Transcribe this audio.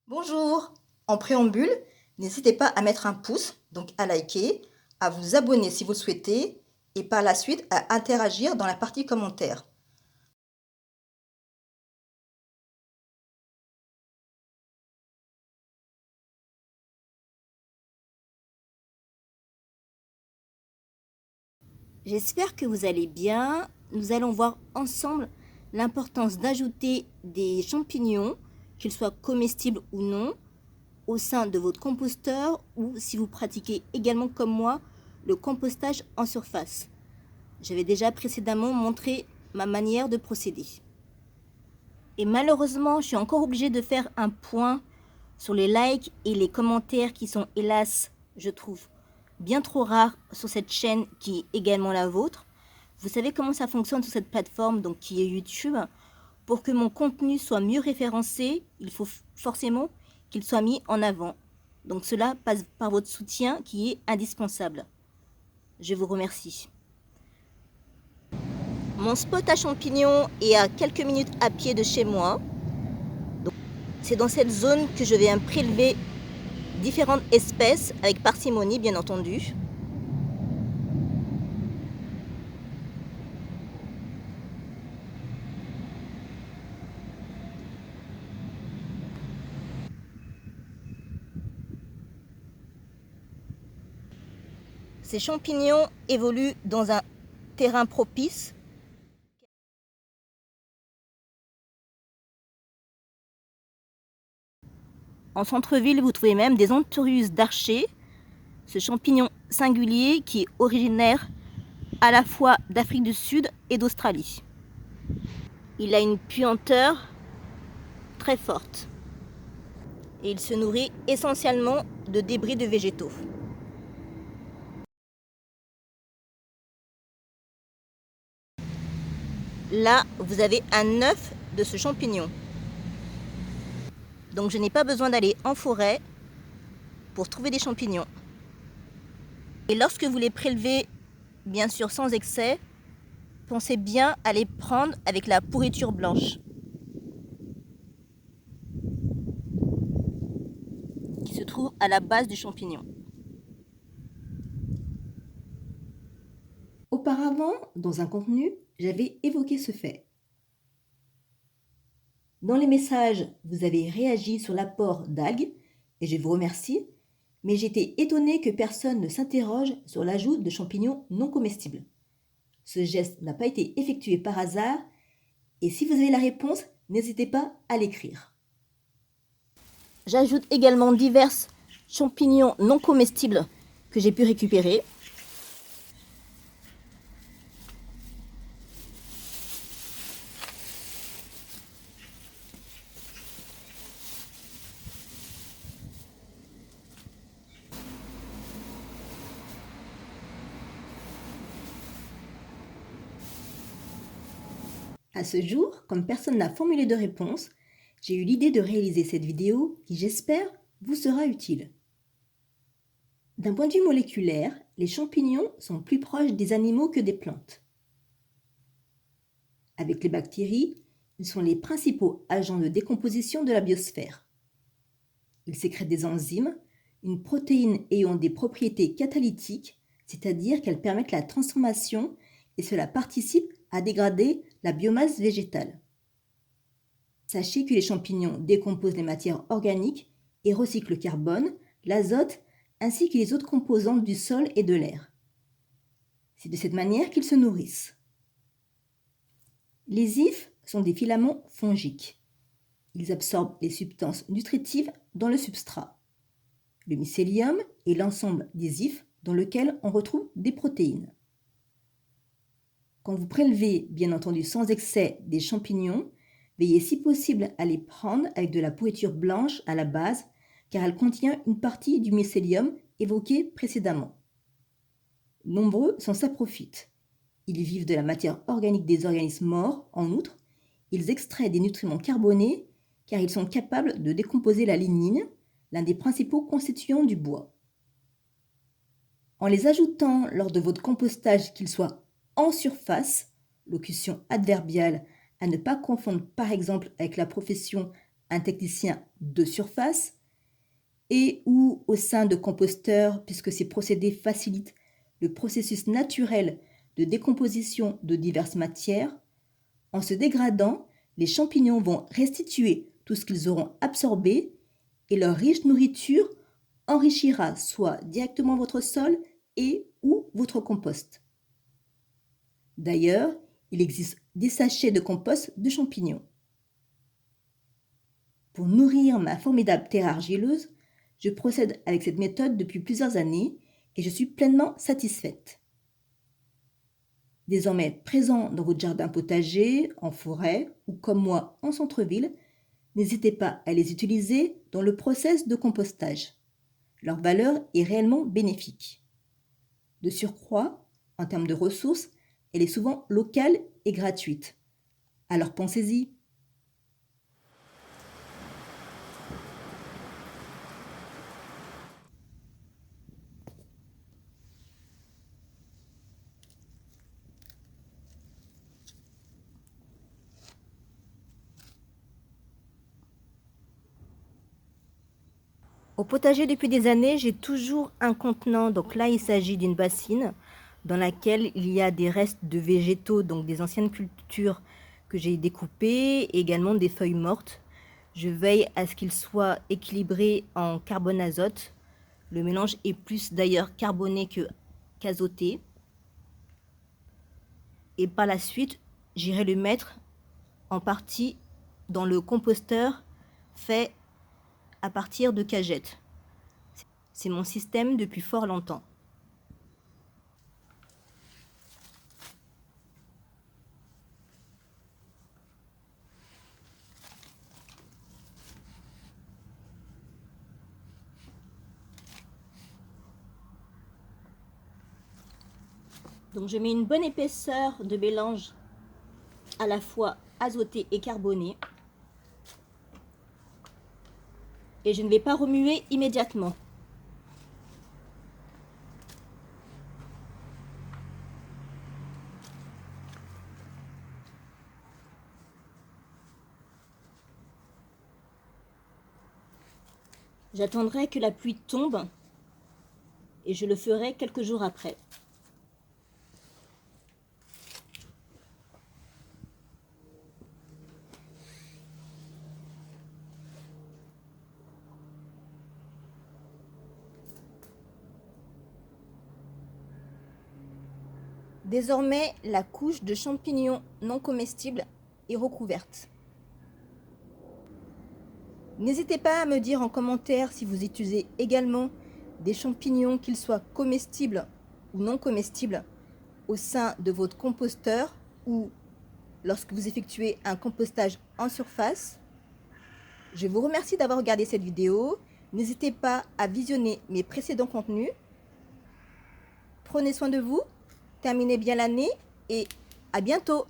Bonjour! En préambule, n'hésitez pas à mettre un pouce, donc à liker, à vous abonner si vous le souhaitez, et par la suite à interagir dans la partie commentaires. J'espère que vous allez bien. Nous allons voir ensemble l'importance d'ajouter des champignons, qu'ils soient comestibles ou non, au sein de votre composteur ou si vous pratiquez également comme moi le compostage en surface. J'avais déjà précédemment montré ma manière de procéder. Et malheureusement, je suis encore obligée de faire un point sur les likes et les commentaires qui sont, hélas, je trouve, bien trop rares sur cette chaîne qui est également la vôtre. Vous savez comment ça fonctionne sur cette plateforme, donc qui est YouTube. Pour que mon contenu soit mieux référencé, il faut forcément qu'il soit mis en avant. Donc cela passe par votre soutien qui est indispensable. Je vous remercie. Mon spot à champignons est à quelques minutes à pied de chez moi. C'est dans cette zone que je vais prélever différentes espèces avec parcimonie, bien entendu. Ces champignons évoluent dans un terrain propice. En centre-ville, vous trouvez même des Anthurus d'Archer, ce champignon singulier qui est originaire à la fois d'Afrique du Sud et d'Australie. Il a une puanteur très forte et il se nourrit essentiellement de débris de végétaux. Là, vous avez un œuf de ce champignon. Donc je n'ai pas besoin d'aller en forêt pour trouver des champignons. Et lorsque vous les prélevez, bien sûr sans excès, pensez bien à les prendre avec la pourriture blanche qui se trouve à la base du champignon. Auparavant, dans un contenu, j'avais évoqué ce fait. Dans les messages, vous avez réagi sur l'apport d'algues, et je vous remercie, mais j'étais étonnée que personne ne s'interroge sur l'ajout de champignons non comestibles. Ce geste n'a pas été effectué par hasard, et si vous avez la réponse, n'hésitez pas à l'écrire. J'ajoute également divers champignons non comestibles que j'ai pu récupérer. À ce jour, comme personne n'a formulé de réponse, j'ai eu l'idée de réaliser cette vidéo qui, j'espère, vous sera utile. D'un point de vue moléculaire, les champignons sont plus proches des animaux que des plantes. Avec les bactéries, ils sont les principaux agents de décomposition de la biosphère. Ils sécrètent des enzymes, une protéine ayant des propriétés catalytiques, c'est-à-dire qu'elles permettent la transformation et cela participe à dégrader la biomasse végétale. Sachez que les champignons décomposent les matières organiques et recyclent le carbone, l'azote ainsi que les autres composantes du sol et de l'air. C'est de cette manière qu'ils se nourrissent. Les ifs sont des filaments fongiques. Ils absorbent les substances nutritives dans le substrat. Le mycélium est l'ensemble des ifs dans lequel on retrouve des protéines. Quand vous prélevez, bien entendu sans excès, des champignons, veillez si possible à les prendre avec de la pourriture blanche à la base, car elle contient une partie du mycélium évoqué précédemment. Nombreux sont saprophytes. Ils vivent de la matière organique des organismes morts. En outre, ils extraient des nutriments carbonés car ils sont capables de décomposer la lignine, l'un des principaux constituants du bois. En les ajoutant lors de votre compostage, qu'ils soient en surface, locution adverbiale à ne pas confondre par exemple avec la profession un technicien de surface et ou au sein de composteurs, puisque ces procédés facilitent le processus naturel de décomposition de diverses matières. En se dégradant, les champignons vont restituer tout ce qu'ils auront absorbé et leur riche nourriture enrichira soit directement votre sol et ou votre compost. D'ailleurs, il existe des sachets de compost de champignons. Pour nourrir ma formidable terre argileuse, je procède avec cette méthode depuis plusieurs années et je suis pleinement satisfaite. Désormais présents dans votre jardin potager, en forêt ou comme moi en centre-ville, n'hésitez pas à les utiliser dans le process de compostage. Leur valeur est réellement bénéfique. De surcroît, en termes de ressources, elle est souvent locale et gratuite. Alors pensez-y. Au potager depuis des années, j'ai toujours un contenant. Donc là, il s'agit d'une bassine dans laquelle il y a des restes de végétaux, donc des anciennes cultures que j'ai découpées, et également des feuilles mortes. Je veille à ce qu'il soit équilibré en carbone azote. Le mélange est plus d'ailleurs carboné qu'azoté. Et par la suite, j'irai le mettre en partie dans le composteur fait à partir de cagettes. C'est mon système depuis fort longtemps. Donc je mets une bonne épaisseur de mélange à la fois azoté et carboné. Et je ne vais pas remuer immédiatement. J'attendrai que la pluie tombe et je le ferai quelques jours après. Désormais, la couche de champignons non comestibles est recouverte. N'hésitez pas à me dire en commentaire si vous utilisez également des champignons, qu'ils soient comestibles ou non comestibles, au sein de votre composteur ou lorsque vous effectuez un compostage en surface. Je vous remercie d'avoir regardé cette vidéo. N'hésitez pas à visionner mes précédents contenus. Prenez soin de vous, terminez bien l'année et à bientôt!